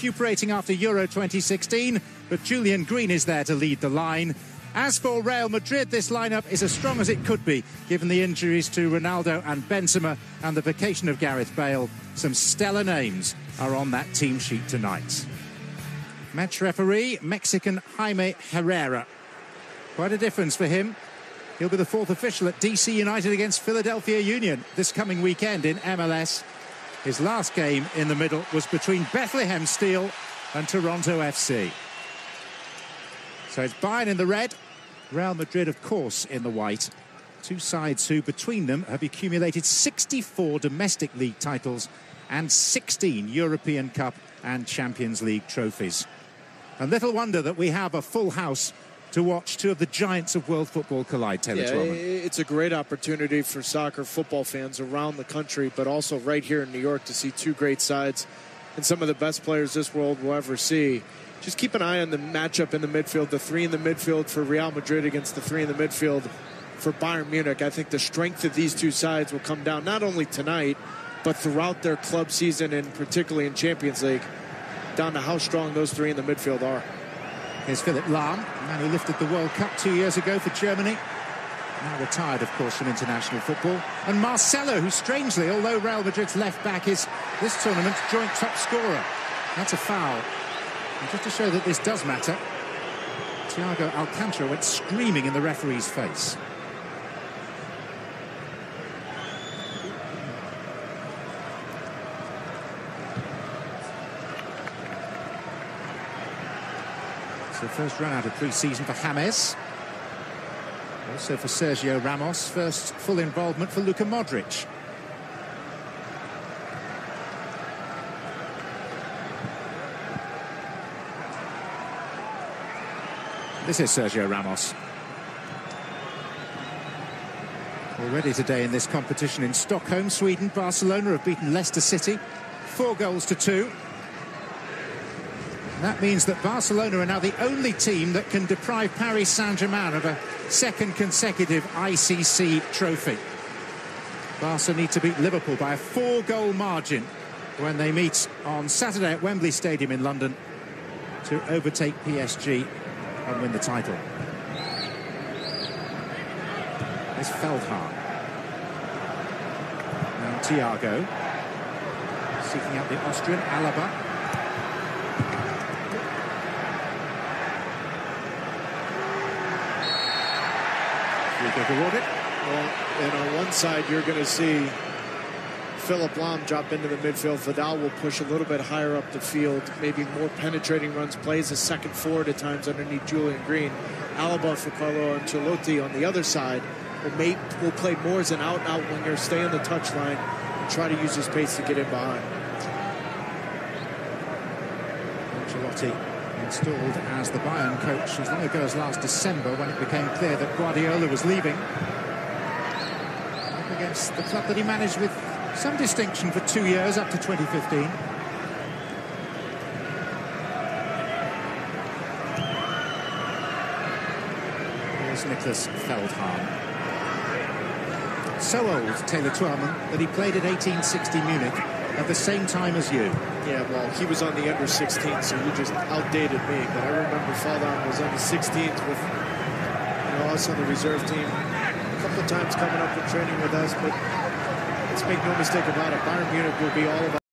recuperating after Euro 2016, but Julian Green is there to lead the line. As for Real Madrid, this lineup is as strong as it could be, given the injuries to Ronaldo and Benzema and the vacation of Gareth Bale. Some stellar names are on that team sheet tonight. Match referee, Mexican Jaime Herrera. Quite a difference for him. He'll be the fourth official at DC United against Philadelphia Union this coming weekend in MLS. His last game in the middle was between Bethlehem Steel and Toronto FC. So it's Bayern in the red, Real Madrid, of course, in the white. Two sides who, between them, have accumulated 64 domestic league titles and 16 European Cup and Champions League trophies. And little wonder that we have a full house to watch two of the giants of world football collide, Taylor Twellman. It's a great opportunity for soccer football fans around the country, but also right here in New York to see two great sides and some of the best players this world will ever see. Just keep an eye on the matchup in the midfield, the three in the midfield for Real Madrid against the three in the midfield for Bayern Munich. I think the strength of these two sides will come down not only tonight, but throughout their club season and particularly in Champions League, down to how strong those three in the midfield are. Here's Philipp Lahm, the man who lifted the World Cup 2 years ago for Germany. Now retired, of course, from international football. And Marcelo, who strangely, although Real Madrid's left back, is this tournament's joint top scorer. That's a foul. And just to show that this does matter, Thiago Alcantara went screaming in the referee's face. So first run out of pre-season for James. Also for Sergio Ramos. First full involvement for Luka Modric. This is Sergio Ramos. Already today in this competition in Stockholm, Sweden, Barcelona have beaten Leicester City 4-2. That means that Barcelona are now the only team that can deprive Paris Saint-Germain of a second consecutive ICC trophy. Barca need to beat Liverpool by a 4-goal margin when they meet on Saturday at Wembley Stadium in London to overtake PSG and win the title. It's Feldhahn. Now Thiago. Seeking out the Austrian, Alaba. Well, and on one side, you're going to see Philipp Lahm drop into the midfield. Vidal will push a little bit higher up the field, maybe more penetrating runs, plays a second forward at times underneath Julian Green. Alaba for Carlo Ancelotti on the other side will play more as an out-and-out winger, stay on the touchline, and try to use his pace to get in behind. Ancelotti installed as the Bayern coach as long ago as last December, when it became clear that Guardiola was leaving. Up against the club that he managed with some distinction for 2 years up to 2015. Here's Nicholas Feldhahn. So old, Taylor Twellman, that he played at 1860 Munich at the same time as you. Yeah, well, he was on the under-16, so you just outdated me. But I remember Feldhahn was on the 16s with us on the reserve team. A couple of times coming up and training with us, but let's make no mistake about it, Bayern Munich will be all about